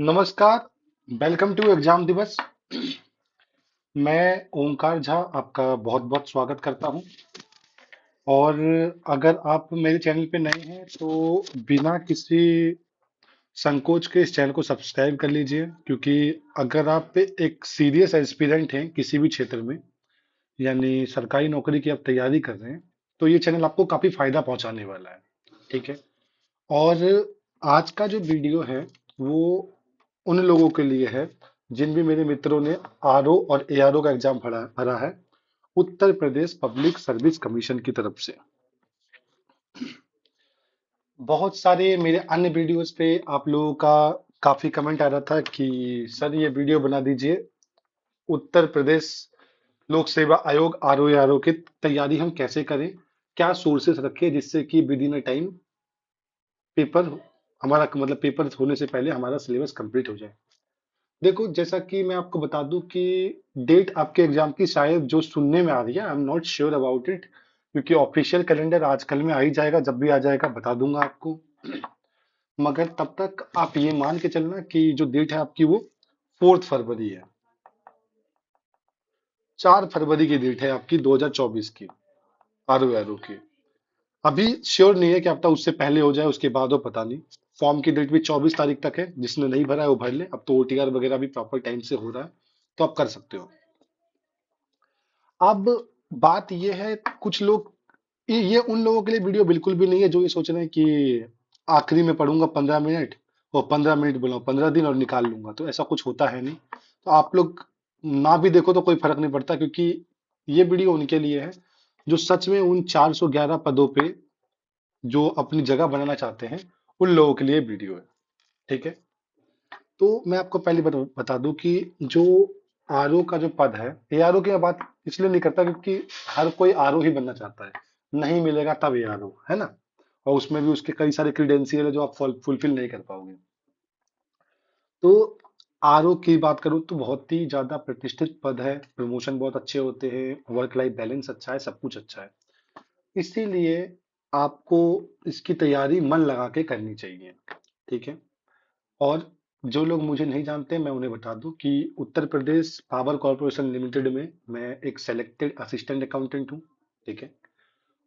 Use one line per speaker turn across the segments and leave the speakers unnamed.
नमस्कार। Welcome to exam दिवस। मैं ओंकार झा आपका बहुत बहुत स्वागत करता हूं। और अगर आप मेरे चैनल पे नए हैं तो बिना किसी संकोच के इस चैनल को सब्सक्राइब कर लीजिए, क्योंकि अगर आप एक सीरियस एस्पिरेंट हैं किसी भी क्षेत्र में, यानी सरकारी नौकरी की आप तैयारी कर रहे हैं, तो ये चैनल आपको काफी फायदा पहुंचाने वाला है। ठीक है। और आज का जो वीडियो है वो उन लोगों के लिए है जिन भी मेरे मित्रों ने आरओ और एआरओ का एग्जाम भरा भरा है Uttar Pradesh public service commission की तरफ से। बहुत सारे मेरे अन्य वीडियोस पे आप लोगों का काफी कमेंट आ रहा था कि सर ये वीडियो बना दीजिए, उत्तर प्रदेश लोक सेवा आयोग आरओ एआरओ की तैयारी हम कैसे करें, क्या सोर्सेस रखें जिससे कि with in a time paper हमारा मतलब पेपर होने से पहले हमारा सिलेबस कंप्लीट हो जाए। देखो, जैसा कि मैं आपको बता दूं कि डेट आपके एग्जाम की शायद जो सुनने में आ रही है, I am not sure about it, क्योंकि ऑफिशियल कैलेंडर आजकल में आ ही जाएगा, जब भी आ जाएगा बता दूंगा आपको। मगर तब तक आप ये मान के चलना कि जो डेट है आपकी वो 4 फरवरी है। 4 फरवरी की डेट है आपकी 2024 की, आर ओ आर ओ की। अभी श्योर नहीं है कि आपका उससे पहले हो जाए उसके बाद हो, पता नहीं। फॉर्म की डेट भी 24 तारीख तक है, जिसने नहीं भरा है वो भर ले। अब तो ओटीआर वगैरह भी प्रॉपर टाइम से हो रहा है, तो आप कर सकते हो। अब बात ये है, कुछ लोग ये उन लोगों के लिए वीडियो बिल्कुल भी नहीं है जो ये सोच रहे हैं कि आखिरी में पढ़ूंगा 15 मिनट, और 15 मिनट बोला 15 दिन और निकाल लूंगा, तो ऐसा कुछ होता है नहीं। तो आप लोग ना भी देखो तो कोई फर्क नहीं पड़ता, क्योंकि ये वीडियो उनके लिए है जो सच में उन 411 पदों पे जो अपनी जगह बनाना चाहते हैं, उन लोगों के लिए वीडियो है। ठीक है। तो मैं आपको पहले बता दूं कि जो आरओ का जो पद है, एआरओ की मैं बात इसलिए नहीं करता क्योंकि हर कोई आरओ ही बनना चाहता है, नहीं मिलेगा तब एआरओ है ना। और उसमें भी उसके कई सारे क्रीडेंशियल है जो आप फुलफिल नहीं कर पाओगे। तो आरओ की बात करूं तो बहुत ही ज्यादा प्रतिष्ठित पद है, प्रमोशन बहुत अच्छे होते हैं, वर्क लाइफ बैलेंस अच्छा है, सब कुछ अच्छा है। इसीलिए आपको इसकी तैयारी मन लगा के करनी चाहिए। ठीक है। और जो लोग मुझे नहीं जानते, मैं उन्हें बता दूं कि Uttar Pradesh power corporation limited में मैं एक सेलेक्टेड असिस्टेंट अकाउंटेंट हूं। ठीक है।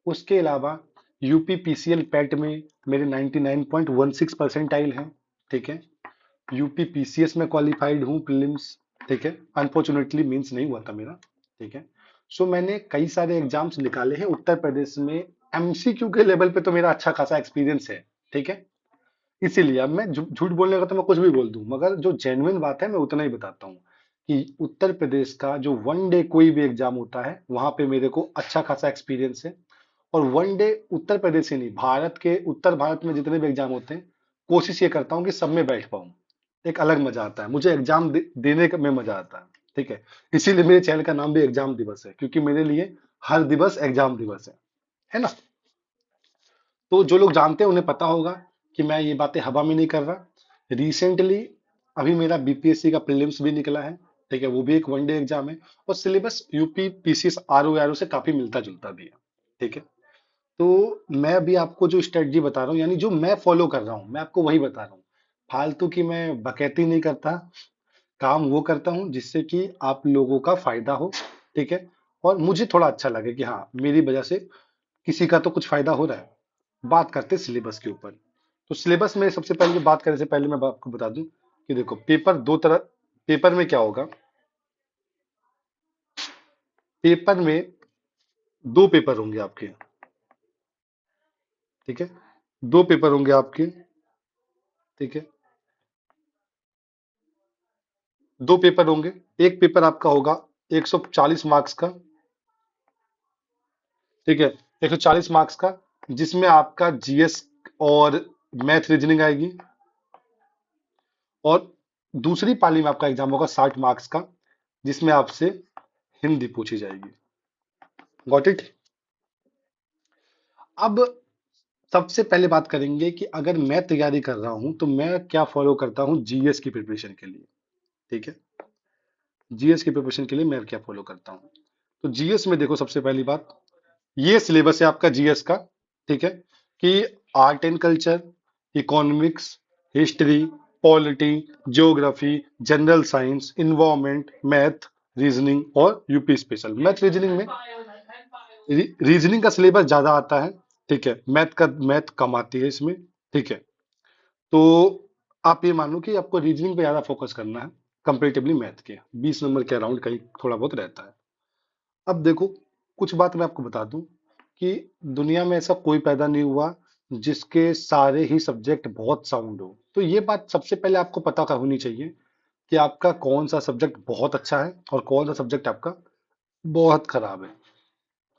उसके अलावा यूपी पीसीएल पैट में मेरे 99.16 परसेंटाइल हैं। ठीक है। यूपी पीसीएस में क्वालिफाइड हूँ प्रीलिम्स। ठीक है। अनफॉर्चुनेटली मींस नहीं हुआ था मेरा। ठीक है। सो मैंने कई सारे एग्जाम्स निकाले हैं उत्तर प्रदेश में। एमसीक्यू के लेवल पे तो मेरा अच्छा खासा एक्सपीरियंस है। ठीक है। इसीलिए अब मैं झूठ बोलने का तो मैं कुछ भी बोल दूं, मगर जो जेन्युइन बात है मैं उतना ही बताता हूँ कि उत्तर प्रदेश का जो वन डे कोई भी एग्जाम होता है वहां पे मेरे को अच्छा खासा एक्सपीरियंस है। और वन डे उत्तर प्रदेश ही नहीं, भारत के उत्तर भारत में जितने भी एग्जाम होते हैं, कोशिश ये करता हूँ कि सब में बैठ पाऊँ। एक अलग मजा आता है मुझे एग्जाम देने में मजा आता है। ठीक है। इसीलिए मेरे चैनल का नाम भी एग्जाम दिवस है, क्योंकि मेरे लिए हर दिवस एग्जाम दिवस है ना। तो जो लोग जानते हैं उन्हें पता होगा कि मैं ये बातें हवा में नहीं कर रहा। रिसेंटली अभी मेरा बीपीएससी का प्रीलिम्स भी निकला है। ठीक है। वो भी एक वन डे एग्जाम है, और syllabus UP PCS RO RO से काफी मिलता जुलता भी है। ठीक है। तो मैं अभी आपको जो स्ट्रेटजी बता रहा हूँ, यानी जो मैं फॉलो कर रहा हूँ, मैं आपको वही बता रहा हूँ। फालतू की मैं बकैती नहीं करता, काम वो करता हूँ जिससे कि आप लोगों का फायदा हो। ठीक है। और मुझे थोड़ा अच्छा लगे कि हाँ, मेरी वजह से किसी का तो कुछ फायदा हो रहा है। बात करते हैं सिलेबस के ऊपर। तो सिलेबस में सबसे पहले बात करने से पहले मैं आपको बता दूं कि देखो, पेपर दो तरह, पेपर में क्या होगा, पेपर में दो पेपर होंगे आपके। ठीक है। दो पेपर होंगे आपके। ठीक है। दो पेपर होंगे। एक पेपर आपका होगा 140 मार्क्स का। ठीक है। 140 मार्क्स का, जिसमें आपका जीएस और मैथ रीजनिंग आएगी। और दूसरी पाली में आपका एग्जाम होगा 60 मार्क्स का, जिसमें आपसे हिंदी पूछी जाएगी। Got it. अब सबसे पहले बात करेंगे कि अगर मैं तैयारी कर रहा हूं तो मैं क्या फॉलो करता हूं जीएस की प्रिपरेशन के लिए। ठीक है। जीएस की प्रिपरेशन के लिए मैं क्या फॉलो करता हूं, तो जीएस में देखो, सबसे पहली बात, ये सिलेबस है आपका जीएस का। ठीक है। कि art and culture, economics, history, polity, geography, general science, environment, math, reasoning और यूपी स्पेशल। मैथ रीजनिंग में रीजनिंग का सिलेबस ज्यादा आता है, ठीक है, मैथ कम आती है इसमें, ठीक है। तो आप ये मान लो कि आपको रीजनिंग पे ज्यादा फोकस करना है कंपेरेटिवली मैथ के, 20 नंबर के अराउंड कहीं थोड़ा बहुत रहता है। अब देखो, कुछ बात मैं आपको बता दूं कि दुनिया में ऐसा कोई पैदा नहीं हुआ जिसके सारे ही सब्जेक्ट बहुत साउंड हो। तो ये बात सबसे पहले आपको पता का होनी चाहिए कि आपका कौन सा सब्जेक्ट बहुत अच्छा है और कौन सा सब्जेक्ट आपका बहुत खराब है।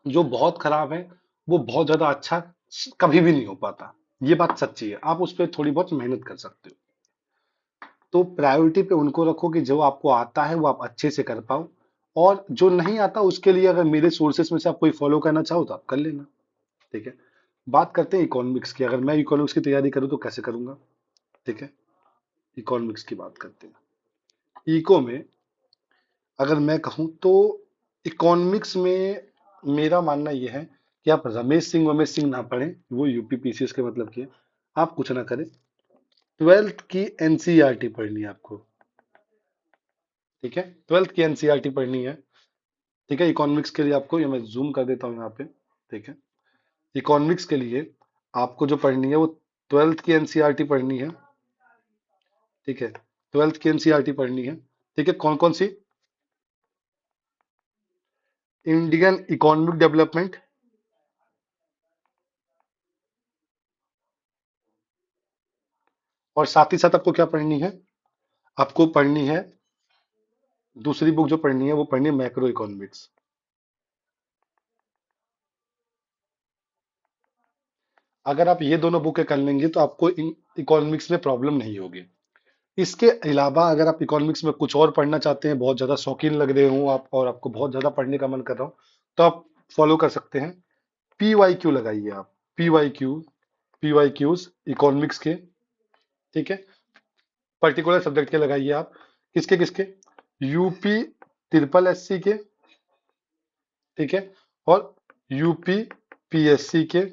जो बहुत खराब है वो बहुत ज्यादा अच्छा कभी भी नहीं हो पाता, ये बात सच्ची है। आप उस पर थोड़ी बहुत मेहनत कर सकते हो। तो प्रायोरिटी पे उनको रखो कि जो आपको आता है वो आप अच्छे से कर पाओ, और जो नहीं आता उसके लिए अगर मेरे सोर्सेस में से आप कोई फॉलो करना चाहो तो आप कर लेना, ठीक है। बात करते हैं इकोनॉमिक्स की। अगर मैं इकोनॉमिक्स की तैयारी करूँ तो कैसे करूंगा, ठीक है। इकोनॉमिक्स की बात करते हैं। इको में अगर मैं कहूँ तो इकोनॉमिक्स में मेरा मानना यह है कि आप रमेश सिंह ना पढ़ें, वो यूपी पीसीएस के मतलब की है। आप कुछ ना करें, 12th की एनसीईआरटी पढ़नी है आपको, ठीक है। 12th की एनसीईआरटी पढ़नी है, ठीक है। इकोनॉमिक्स के लिए आपको, ये मैं जूम कर देता हूँ यहाँ पे, ठीक है। इकोनॉमिक्स के लिए आपको जो पढ़नी है वो 12th की एनसीईआरटी पढ़नी है, ठीक है। 12th की एनसीईआरटी पढ़नी है, ठीक है। कौन कौन सी? इंडियन इकोनॉमिक डेवलपमेंट, और साथ ही साथ आपको क्या पढ़नी है, आपको पढ़नी है दूसरी बुक जो पढ़नी है वो पढ़नी है मैक्रो इकोनॉमिक्स। अगर आप ये दोनों बुकें कर लेंगे तो आपको इकोनॉमिक्स में प्रॉब्लम नहीं होगी। इसके अलावा अगर आप इकोनॉमिक्स में कुछ और पढ़ना चाहते हैं, बहुत ज्यादा शौकीन लग रहे हो आप और आपको बहुत ज्यादा पढ़ने का मन कर रहा हो, तो आप फॉलो कर सकते हैं। पीवाई क्यू लगाइए आप, पीवाई क्यूज इकोनॉमिक्स के, ठीक है। पर्टिकुलर सब्जेक्ट के लगाइए आप। किसके किसके? यूपी ट्रिपल एससी के, ठीक है, और यूपी पीएससी के।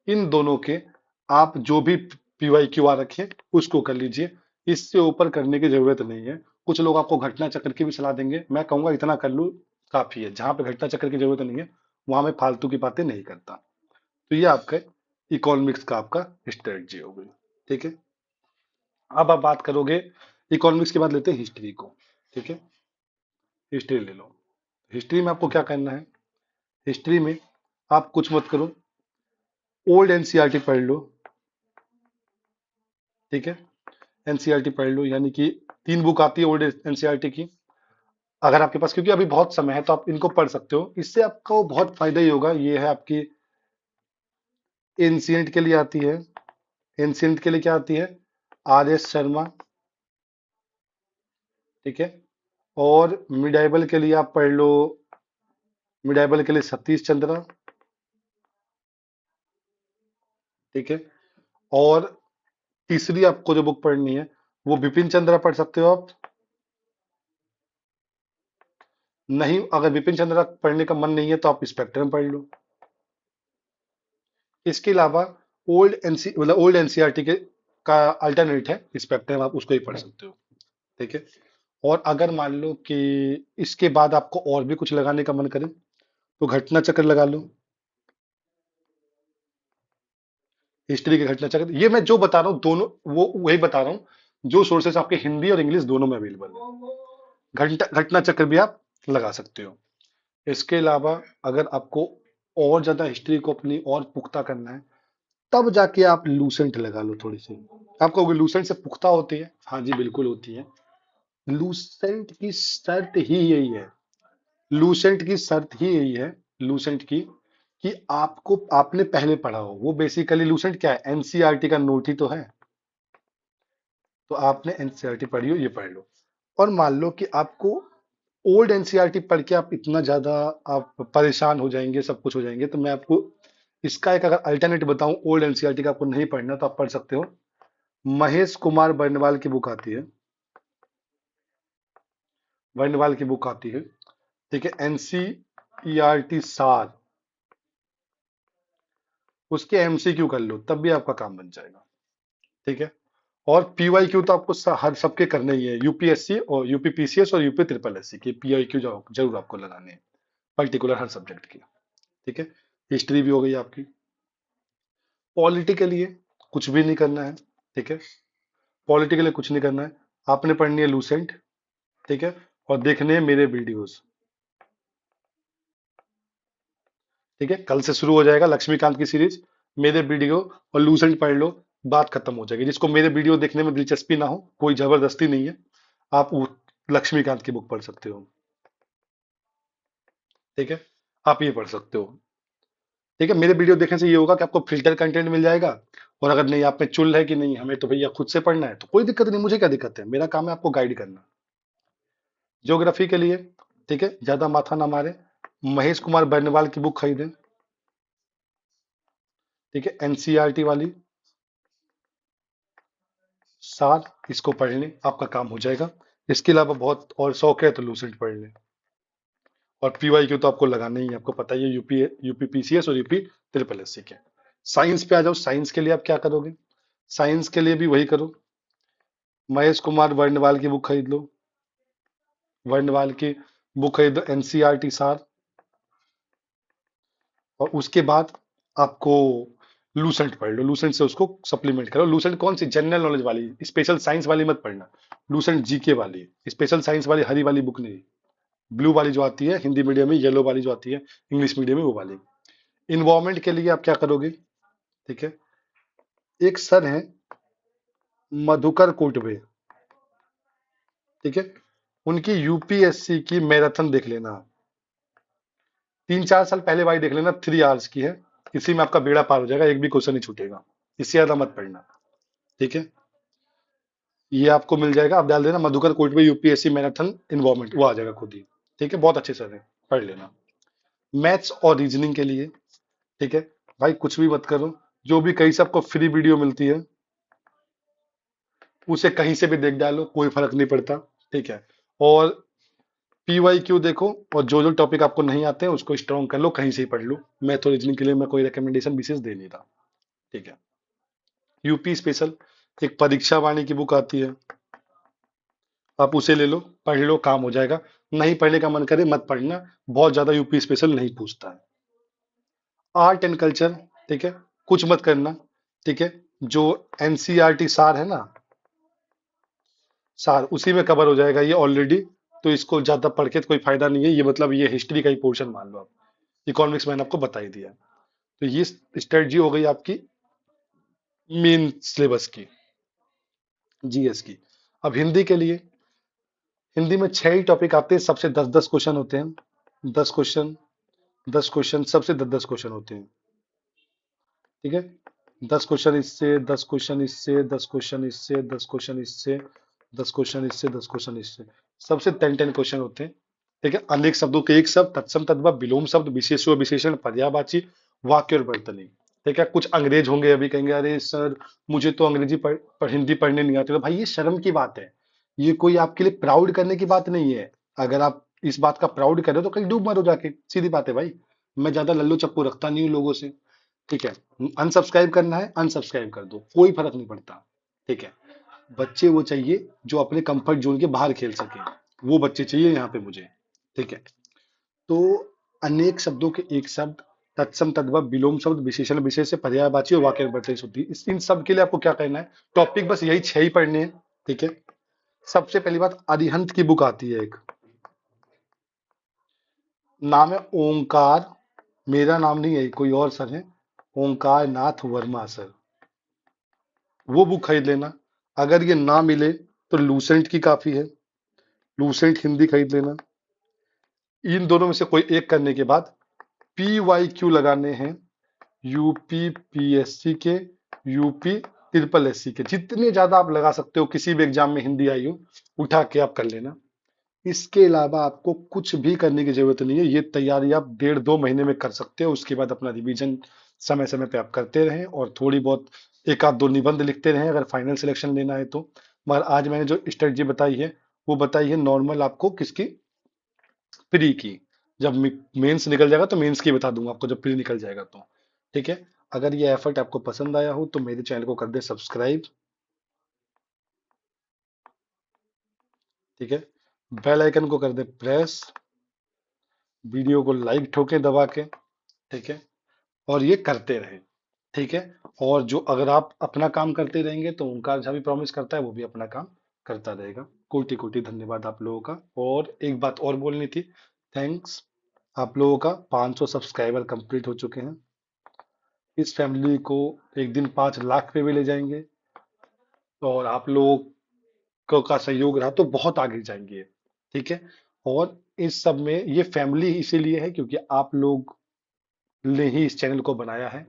इन दोनों के आप जो भी पीवाई क्यू आ रखे उसको कर लीजिए। इससे ऊपर करने की जरूरत नहीं है। कुछ लोग आपको घटना चक्र की भी सलाह देंगे, मैं कहूंगा इतना कर लूँ काफी है। जहां पे घटना चक्र की जरूरत नहीं है वहां मैं फालतू की बातें नहीं करता। तो ये आपका इकोनॉमिक्स का आपका स्ट्रेटजी हो गई, ठीक है। अब आप बात करोगे, इकोनॉमिक्स के बाद लेते हैं हिस्ट्री को, ठीक है। हिस्ट्री ले लो। हिस्ट्री में आपको क्या करना है? हिस्ट्री में आप कुछ मत करो, ओल्ड एनसीईआरटी पढ़ लो, ठीक है। एनसीईआरटी पढ़ लो, यानी कि 3 बुक आती है ओल्ड एनसीईआरटी की। अगर आपके पास, क्योंकि अभी बहुत समय है तो आप इनको पढ़ सकते हो, इससे आपको बहुत फायदा ही होगा। ये है आपकी एंशियंट के लिए आती है। एंशियंट के लिए क्या आती है? RS शर्मा, ठीक है। और मिडाइवल के लिए आप पढ़ लो, मिडाइवल के लिए सतीश चंद्रा, ठीक है। और तीसरी आपको जो बुक पढ़नी है वो बिपिन चंद्रा पढ़ सकते हो आप। नहीं, अगर बिपिन चंद्रा पढ़ने का मन नहीं है तो आप स्पेक्ट्रम पढ़ लो। इसके अलावा ओल्ड एनसीईआरटी के का अल्टरनेट है स्पेक्ट्रम, आप उसको ही पढ़ सकते हो, ठीक है। और अगर मान लो कि इसके बाद आपको और भी कुछ लगाने का मन करे तो घटना चक्र लगा लो। हिस्ट्री के घटना चक्र, ये मैं जो बता रहा हूँ दोनों, वो वही बता रहा हूँ जो सोर्सेस आपके हिंदी और इंग्लिश दोनों में अवेलेबल है। घटना चक्र भी आप लगा सकते हो। इसके अलावा अगर आपको और ज्यादा हिस्ट्री को अपनी और पुख्ता करना है तब जाके आप लूसेंट लगा लो थोड़ी सी। आप कहोगे लूसेंट से पुख्ता होती है? हाँ जी, बिल्कुल होती है। लूसेंट की शर्त ही यही है, लूसेंट की शर्त ही यही है, लूसेंट की, कि आपको, आपने पहले पढ़ा हो। वो बेसिकली लूसेंट क्या है? एनसीईआरटी का नोट ही तो है। तो आपने एनसीईआरटी पढ़ी हो, ये पढ़ लो। और मान लो कि आपको ओल्ड एनसीईआरटी पढ़ के आप इतना ज्यादा आप परेशान हो जाएंगे, सब कुछ हो जाएंगे, तो मैं आपको इसका एक अगर अल्टरनेट बताऊं, ओल्ड एनसीईआरटी का आपको नहीं पढ़ना तो आप पढ़ सकते हो। महेश कुमार बर्नवाल की बुक आती है, बर्नवाल की बुक आती है, ठीक है, एनसीईआरटी सार। उसके एमसीक्यू कर लो तब भी आपका काम बन जाएगा, ठीक है। और पीवाईक्यू तो आपको हर सबके करने ही है, यूपीएससी और यूपीपीसीएस और यूपी ट्रिपल एस सी के पीवाईक्यू जरूर आपको लगाने हैं, पर्टिकुलर हर सब्जेक्ट की। ठीक है, हिस्ट्री भी हो गई आपकी। पॉलिटी के लिए कुछ भी नहीं करना है। ठीक है, पॉलिटी के लिए कुछ नहीं करना है, आपने पढ़नी है लूसेंट। ठीक है, और देखने हैं मेरे वीडियोस। ठीक है, कल से शुरू हो जाएगा लक्ष्मीकांत की सीरीज, मेरे वीडियो और लूसेंट पढ़ लो, बात खत्म हो जाएगी। जिसको मेरे वीडियो देखने में दिलचस्पी ना हो, कोई जबरदस्ती नहीं है, आप लक्ष्मीकांत की बुक पढ़ सकते हो। ठीक है, आप ये पढ़ सकते हो। ठीक है, मेरे वीडियो देखने से ये होगा कि आपको फिल्टर कंटेंट मिल जाएगा। और अगर नहीं, आप में चुल है कि नहीं हमें तो भैया खुद से पढ़ना है, तो कोई दिक्कत नहीं, मुझे क्या दिक्कत है, मेरा काम है आपको गाइड करना। ज्योग्राफी के लिए, ठीक है, ज्यादा माथा ना मारे, महेश कुमार बर्नवाल की बुक खरीदें। ठीक है, एनसीईआरटी वाली सार, इसको पढ़ लें, आपका काम हो जाएगा। इसके अलावा बहुत और शौक है तो लूसेंट पढ़ लें। और पीवाईक्यू तो आपको लगाना ही है, आपको पता ही है, यूपीपीसीएस और यूपी ट्रिपल एस सी के। साइंस पे आ जाओ, साइंस के लिए आप क्या करोगे? साइंस के लिए भी वही करो, महेश कुमार वर्णवाल की बुक खरीद लो, वर्णवाल की बुक खरीद लो, एनसीईआरटी सार। और उसके बाद आपको लूसेंट पढ़ लो, लूसेंट से उसको सप्लीमेंट करो। लूसेंट कौन सी? जनरल नॉलेज वाली, स्पेशल साइंस वाली मत पढ़ना, लूसेंट जीके वाली, स्पेशल साइंस वाली हरी वाली बुक नहीं, ब्लू वाली जो आती है हिंदी मीडियम में, येलो वाली जो आती है इंग्लिश मीडियम में, वो वाली। इन्वायरमेंट के लिए आप क्या करोगे? ठीक है, एक सर है मधुकर कोटभे, ठीक है, उनकी यूपीएससी की मैराथन देख लेना, 3-4 साल पहले वाली देख लेना, 3 आवर्स की है। इसी में आपका बेड़ा पार हो जाएगा, एक भी क्वेश्चन नहीं छूटेगा, इससे ज्यादा मत पढ़ना। ठीक है, ये आपको मिल जाएगा, आप डाल देना मधुकर कोटभे यूपीएससी मैराथन इन्वायरमेंट, वो आ जाएगा खुद ही। ठीक है, बहुत अच्छे सर है, पढ़ लेना। मैथ्स और रीजनिंग के लिए, ठीक है, भाई कुछ भी मत करो, जो भी कहीं से आपको फ्री वीडियो मिलती है उसे कहीं से भी देख डालो, कोई फर्क नहीं पड़ता। ठीक है, और पीवाईक्यू देखो, और जो जो टॉपिक आपको नहीं आते हैं उसको स्ट्रॉन्ग कर लो, कहीं से ही पढ़ लो। मैथ और रीजनिंग के लिए मैं कोई रिकमेंडेशन विशेष दे नहीं रहा। ठीक है, यूपी स्पेशल, एक परीक्षा वाणी की बुक आती है, आप उसे ले लो, पढ़ लो, काम हो जाएगा। नहीं पढ़ने का मन करे मत पढ़ना, बहुत ज्यादा यूपी स्पेशल नहीं पूछता है। आर्ट एंड कल्चर, ठीक है, कुछ मत करना। ठीक है, जो एनसीईआरटी सार है ना, सार उसी में कवर हो जाएगा ये ऑलरेडी, तो इसको ज्यादा पढ़ के तो कोई फायदा नहीं है, ये मतलब ये हिस्ट्री का ही पोर्शन मान लो आप, इकोनॉमिक्स मैंने आपको बता ही दिया। तो ये स्ट्रेटजी हो गई आपकी मेन सिलेबस की, जीएस की। अब हिंदी के लिए, हिंदी में 6 ही टॉपिक आते हैं, सबसे 10-10 क्वेश्चन होते हैं, 10 क्वेश्चन, 10 क्वेश्चन, सबसे 10-10 क्वेश्चन होते हैं। ठीक है, 10 क्वेश्चन इससे, 10 क्वेश्चन इससे, 10 क्वेश्चन इससे, 10 क्वेश्चन इससे, 10 क्वेश्चन इससे, 10 क्वेश्चन इससे, सबसे 10-10 क्वेश्चन होते हैं। ठीक है, अनेक शब्दों के एक शब्द, तत्सम तद्भव, विलोम शब्द, विशेषण विशेषण, पर्यायवाची, वाक्य और वर्तनी। ठीक है, कुछ अंग्रेज होंगे अभी कहेंगे अरे सर मुझे तो अंग्रेजी हिंदी पढ़ने नहीं आती, तो भाई ये शर्म की बात है, ये कोई आपके लिए प्राउड करने की बात नहीं है। अगर आप इस बात का प्राउड कर रहे हो तो कहीं डूब मरो जाके, सीधी बात है भाई। मैं ज्यादा लल्लू चप्पू रखता नहीं हूँ लोगों से। ठीक है, अनसब्सक्राइब करना है अनसब्सक्राइब कर दो, कोई फर्क नहीं पड़ता। ठीक है, बच्चे वो चाहिए जो अपने कंफर्ट जोन के बाहर खेल सके, वो बच्चे चाहिए यहाँ पे मुझे। ठीक है, तो अनेक शब्दों के एक शब्द, तत्सम तद्भव, विलोम शब्द, विशेषण विशेष, पर्यायवाची और वाक्य परिवर्तन होती है। इन सब के लिए आपको क्या करना है, टॉपिक बस यही 6 ही पढ़ने हैं। ठीक है, सबसे पहली बात, अरिहंत की बुक आती है एक, नाम है ओंकार, मेरा नाम नहीं है, कोई और सर है, ओंकार नाथ वर्मा सर, वो बुक खरीद लेना। अगर ये ना मिले तो लूसेंट की काफी है, लूसेंट हिंदी खरीद लेना। इन दोनों में से कोई एक करने के बाद पीवाईक्यू लगाने हैं, यूपी पीएससी के, यूपी ट्रिपल एससी के, जितने ज्यादा आप लगा सकते हो, किसी भी एग्जाम में हिंदी आई हो उठा के आप कर लेना। इसके अलावा आपको कुछ भी करने की जरूरत नहीं है, ये तैयारी आप 1.5-2 महीने में कर सकते हो। उसके बाद अपना रिवीजन समय समय पे आप करते रहें, और थोड़ी बहुत एक आध दो निबंध लिखते रहें अगर फाइनल सिलेक्शन लेना है तो। मगर आज मैंने जो स्ट्रेटजी बताई है वो बताई है नॉर्मल आपको, किसकी? प्री की। जब मेंस निकल जाएगा तो मेंस की बता दूंगा आपको, जब प्री निकल जाएगा तो। ठीक है, अगर ये एफर्ट आपको पसंद आया हो तो मेरे चैनल को कर दे सब्सक्राइब, ठीक है, बेल आइकन को कर दे प्रेस, वीडियो को लाइक ठोके दबा के। ठीक है, और ये करते रहे। ठीक है, और जो अगर आप अपना काम करते रहेंगे तो उनका जहाँ भी प्रॉमिस करता है वो भी अपना काम करता रहेगा। कोटि कोटि धन्यवाद आप लोगों का। और एक बात और बोलनी थी, थैंक्स, आप लोगों का 500 सब्सक्राइबर कंप्लीट हो चुके हैं। इस फैमिली को एक दिन 5 लाख पे भी ले जाएंगे, और आप लोगों का सहयोग रहा तो बहुत आगे जाएंगे। ठीक है, और इस सब में ये फैमिली इसीलिए है क्योंकि आप लोग ने ही इस चैनल को बनाया है,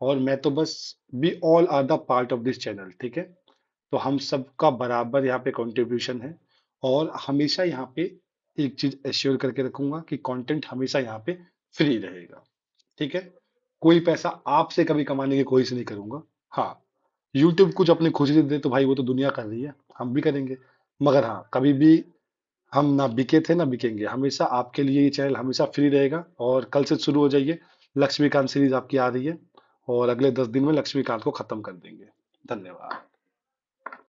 और मैं तो बस, we all are the part of this channel. ठीक है, तो हम सबका बराबर यहाँ पे कंट्रीब्यूशन है, और हमेशा यहाँ पे एक चीज एश्योर करके रखूंगा कि कंटेंट हमेशा यहाँ पे फ्री रहेगा। ठीक है, कोई पैसा आपसे कभी कमाने की कोशिश नहीं करूंगा। हाँ, यूट्यूब कुछ अपनी खुशी दे तो भाई वो तो दुनिया कर रही है, हम भी करेंगे। मगर हाँ, कभी भी हम ना बिके थे ना बिकेंगे, हमेशा आपके लिए ये चैनल हमेशा फ्री रहेगा। और कल से शुरू हो जाइए, लक्ष्मीकांत सीरीज आपकी आ रही है, और अगले 10 दिन में लक्ष्मीकांत को खत्म कर देंगे। धन्यवाद।